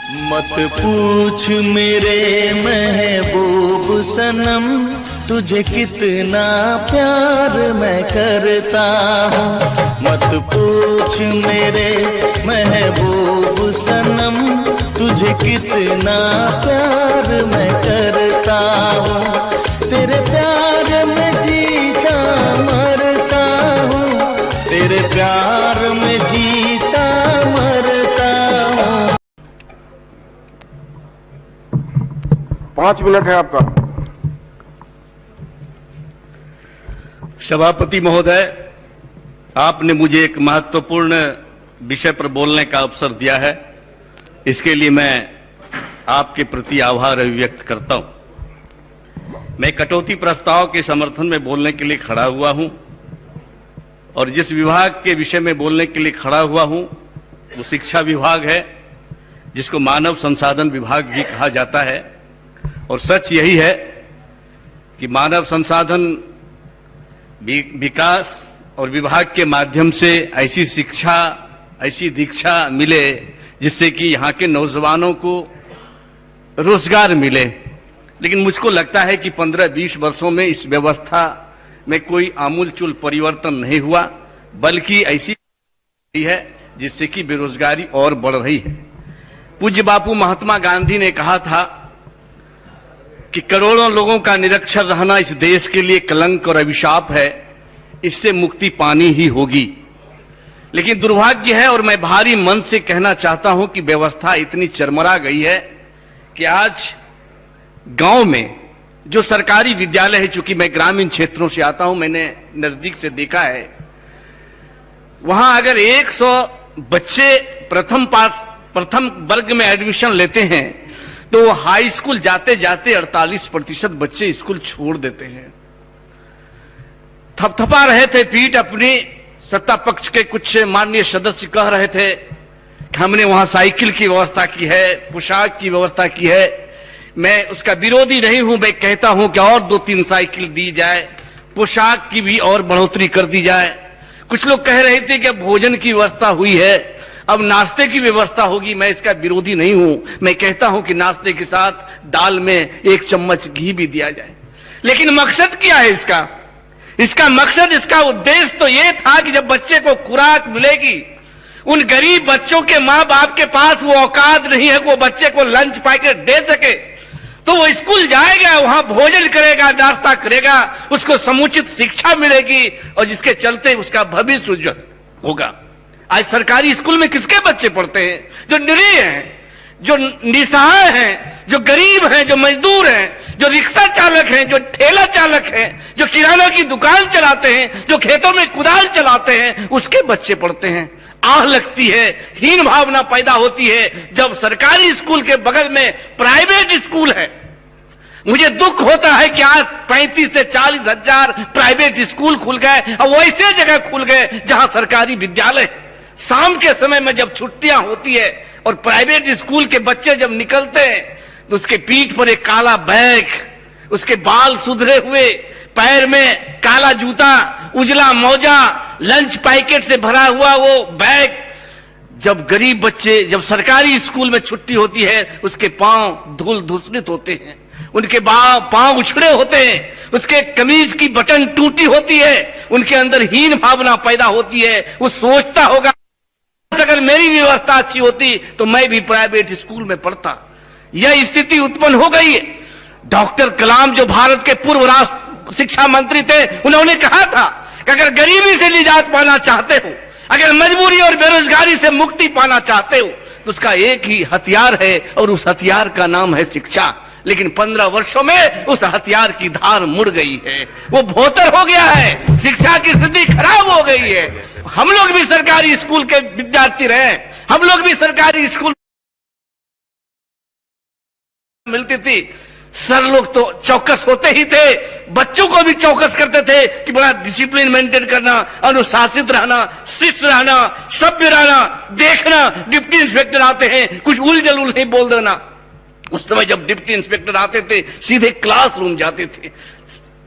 मत पूछ मेरे महबूब सनम, तुझे कितना प्यार मैं करता हूँ। मत पूछ मेरे महबूब सनम, तुझे कितना प्यार मैं करता हूँ। तेरे प्यार में जीता मरता हूँ, तेरे प्यार में जीता मरता हूँ। 5 मिनट है आपका। सभापति महोदय, आपने मुझे एक महत्वपूर्ण विषय पर बोलने का अवसर दिया है, इसके लिए मैं आपके प्रति आभार अभिव्यक्त करता हूं। मैं कटौती प्रस्ताव के समर्थन में बोलने के लिए खड़ा हुआ हूं और जिस विभाग के विषय में बोलने के लिए खड़ा हुआ हूं वो शिक्षा विभाग है, जिसको मानव संसाधन विभाग भी कहा जाता है। और सच यही है कि मानव संसाधन विकास और विभाग के माध्यम से ऐसी शिक्षा, ऐसी दीक्षा मिले जिससे कि यहाँ के नौजवानों को रोजगार मिले। लेकिन मुझको लगता है कि 15-20 वर्षों में इस व्यवस्था में कोई आमूलचूल परिवर्तन नहीं हुआ, बल्कि ऐसी है जिससे कि बेरोजगारी और बढ़ रही है। पूज्य बापू महात्मा गांधी ने कहा था कि करोड़ों लोगों का निरक्षर रहना इस देश के लिए कलंक और अभिशाप है, इससे मुक्ति पानी ही होगी। लेकिन दुर्भाग्य है, और मैं भारी मन से कहना चाहता हूं कि व्यवस्था इतनी चरमरा गई है कि आज गांव में जो सरकारी विद्यालय है, चूंकि मैं ग्रामीण क्षेत्रों से आता हूं, मैंने नजदीक से देखा है, वहां अगर 100 बच्चे प्रथम वर्ग में एडमिशन लेते हैं तो वो हाई स्कूल जाते जाते 48% बच्चे स्कूल छोड़ देते हैं। थपथपा रहे थे पीठ अपनी, सत्ता पक्ष के कुछ माननीय सदस्य कह रहे थे कि हमने वहां साइकिल की व्यवस्था की है, पोशाक की व्यवस्था की है। मैं उसका विरोधी नहीं हूं, मैं कहता हूं कि और 2-3 साइकिल दी जाए, पोशाक की भी और बढ़ोतरी कर दी जाए। कुछ लोग कह रहे थे कि भोजन की व्यवस्था हुई है, अब नाश्ते की व्यवस्था होगी। मैं इसका विरोधी नहीं हूं, मैं कहता हूं कि नाश्ते के साथ दाल में 1 चम्मच घी भी दिया जाए। लेकिन मकसद क्या है इसका? इसका मकसद, इसका उद्देश्य तो यह था कि जब बच्चे को खुराक मिलेगी, उन गरीब बच्चों के मां बाप के पास वो औकात नहीं है कि वो बच्चे को लंच पैकेट दे सके, तो वो स्कूल जाएगा, वहां भोजन करेगा, नाश्ता करेगा, उसको समुचित शिक्षा मिलेगी और जिसके चलते उसका भविष्य उज्जवल होगा। आज सरकारी स्कूल में किसके बच्चे पढ़ते हैं? जो निरीह हैं, जो निसहाय हैं, जो गरीब हैं, जो मजदूर हैं, जो रिक्शा चालक हैं, जो ठेला चालक हैं, जो किराना की दुकान चलाते हैं, जो खेतों में कुदाल चलाते हैं, उसके बच्चे पढ़ते हैं। आह लगती है, हीन भावना पैदा होती है जब सरकारी स्कूल के बगल में प्राइवेट स्कूल है। मुझे दुख होता है कि आज 35 से 40 हजार प्राइवेट स्कूल खुल गए और वैसे जगह खुल गए जहां सरकारी विद्यालय। शाम के समय में जब छुट्टियां होती है और प्राइवेट स्कूल के बच्चे जब निकलते हैं तो उसके पीठ पर एक काला बैग, उसके बाल सुधरे हुए, पैर में काला जूता, उजला मोजा, लंच पैकेट से भरा हुआ वो बैग। जब गरीब बच्चे, जब सरकारी स्कूल में छुट्टी होती है, उसके पांव धूल धूसरित होते हैं, उनके पांव उछड़े होते हैं, उसके कमीज की बटन टूटी होती है, उनके अंदर हीन भावना पैदा होती है। वो सोचता होगा अगर मेरी व्यवस्था अच्छी होती तो मैं भी प्राइवेट स्कूल में पढ़ता। यह स्थिति उत्पन्न हो गई है। डॉक्टर कलाम जो भारत के पूर्व राष्ट्र शिक्षा मंत्री थे, उन्होंने कहा था कि अगर गरीबी से निजात पाना चाहते हो, अगर मजबूरी और बेरोजगारी से मुक्ति पाना चाहते हो, तो उसका एक ही हथियार है और उस हथियार का नाम है शिक्षा। लेकिन 15 वर्षों में उस हथियार की धार मुड़ गई है, वो भोतर हो गया है, शिक्षा की स्थिति खराब हो गई है। हम लोग भी सरकारी स्कूल के विद्यार्थी रहे, हम लोग भी सरकारी स्कूल मिलती थी। सर लोग तो चौकस होते ही थे, बच्चों को भी चौकस करते थे कि बड़ा डिसिप्लिन मेंटेन करना, अनुशासित रहना, शिष्ट रहना, सभ्य रहना, देखना डिप्टी इंस्पेक्टर आते हैं कुछ उल जलूल नहीं बोल देना। उस समय जब डिप्टी इंस्पेक्टर आते थे सीधे क्लासरूम जाते थे,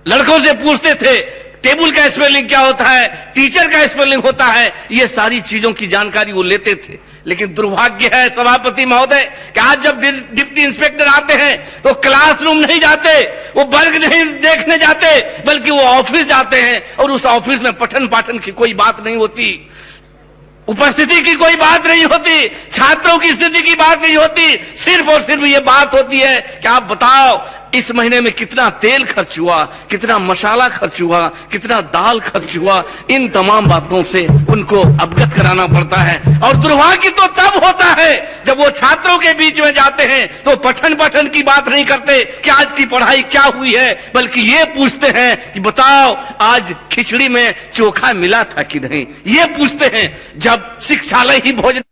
लड़कों से पूछते थे टेबल का स्पेलिंग क्या होता है, टीचर का स्पेलिंग होता है, ये सारी चीजों की जानकारी वो लेते थे। लेकिन दुर्भाग्य है सभापति महोदय कि आज जब डिप्टी इंस्पेक्टर आते हैं तो क्लासरूम नहीं जाते, वो वर्ग नहीं देखने जाते, बल्कि वो ऑफिस जाते हैं और उस ऑफिस में पठन पाठन की कोई बात नहीं होती, उपस्थिति की कोई बात नहीं होती, छात्रों की स्थिति की बात नहीं होती, सिर्फ और सिर्फ ये बात होती है कि आप बताओ इस महीने में कितना तेल खर्च हुआ, कितना मसाला खर्च हुआ, कितना दाल खर्च हुआ। इन तमाम बातों से उनको अवगत कराना पड़ता है। और दुर्भाग्य तो तब होता है जब वो छात्रों के बीच में जाते हैं तो पठन पाठन की बात नहीं करते कि आज की पढ़ाई क्या हुई है, बल्कि ये पूछते हैं कि बताओ आज खिचड़ी में चोखा मिला था कि नहीं। ये पूछते हैं। जब शिक्षालय ही भोजन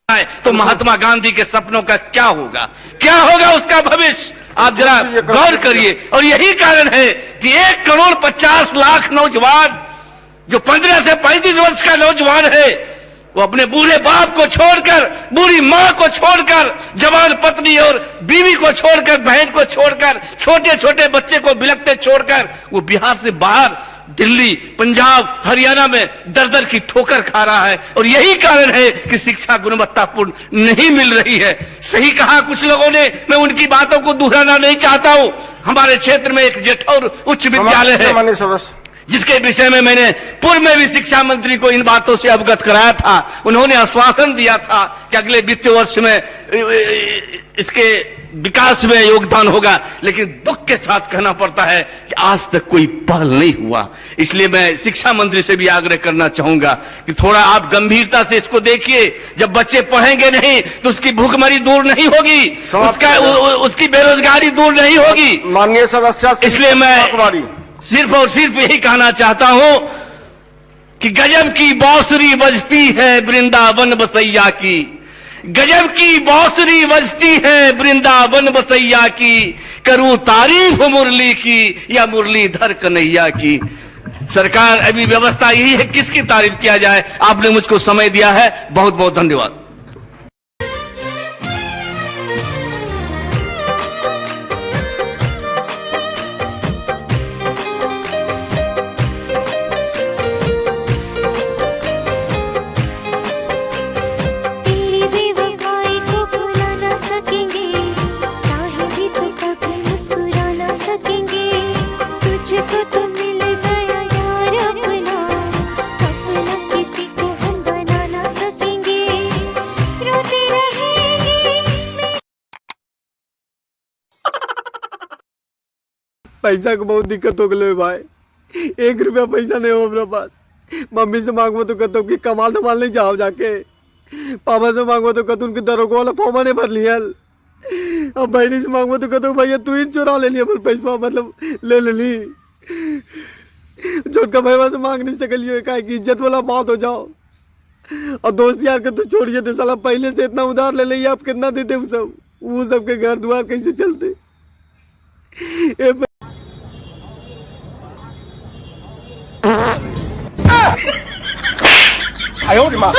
है तो महात्मा गांधी के सपनों का क्या होगा, क्या होगा उसका भविष्य, आप जरा गौर करिए। और यही कारण है कि 1,50,00,000 नौजवान जो 15 से 35 वर्ष का नौजवान है वो अपने बूढ़े बाप को छोड़कर, बूढ़ी मां को छोड़कर, जवान पत्नी और बीवी को छोड़कर, बहन को छोड़कर, छोटे छोटे बच्चे को बिलखते छोड़कर वो बिहार से बाहर दिल्ली, पंजाब, हरियाणा में दर दर की ठोकर खा रहा है। और यही कारण है कि शिक्षा गुणवत्तापूर्ण नहीं मिल रही है। सही कहा कुछ लोगों ने, मैं उनकी बातों को दोहराना नहीं चाहता हूं। हमारे क्षेत्र में एक जेठौर उच्च विद्यालय है जिसके विषय में मैंने पूर्व में भी शिक्षा मंत्री को इन बातों से अवगत कराया था। उन्होंने आश्वासन दिया था कि अगले वित्तीय वर्ष में इसके विकास में योगदान होगा, लेकिन दुख के साथ कहना पड़ता है कि आज तक कोई पहल नहीं हुआ। इसलिए मैं शिक्षा मंत्री से भी आग्रह करना चाहूंगा कि थोड़ा आप गंभीरता से इसको देखिए। जब बच्चे पढ़ेंगे नहीं तो उसकी भूखमरी दूर नहीं होगी, उसकी बेरोजगारी दूर नहीं होगी। माननीय सदस्य, इसलिए मैं सिर्फ और सिर्फ यही कहना चाहता हूं कि गजब की बांसुरी बजती है वृंदावन बसैया की, गजब की बांसुरी बजती है वृंदावन बसैया की, करूं तारीफ मुरली की या मुरलीधर कन्हैया की। सरकार अभी व्यवस्था यही है, किसकी तारीफ किया जाए। आपने मुझको समय दिया है, बहुत बहुत धन्यवाद। पैसा को बहुत दिक्कत हो गई भाई, 1 रुपया पैसा नहीं हो मेरे पास। मम्मी से मांगो तो कहते कि कमाल धमाल नहीं जाओ जाके, पापा से मांगो तो कहते उनके दरोगा वाला फॉर्मा नहीं भर लिया, अब बहनी से मांगो तो कहते भैया तू ही चुरा ले लिया पैसा, मतलब ले ली। छोटका भैया से मांग नहीं सकलिए, का कि इज्जत वाला बात हो जाओ। और दोस्त यार के तो छोड़िए थे, साला पहले से इतना उधार ले लिया, आप कितना देते वो सबके घर द्वार कैसे चलते।哎呦我的妈！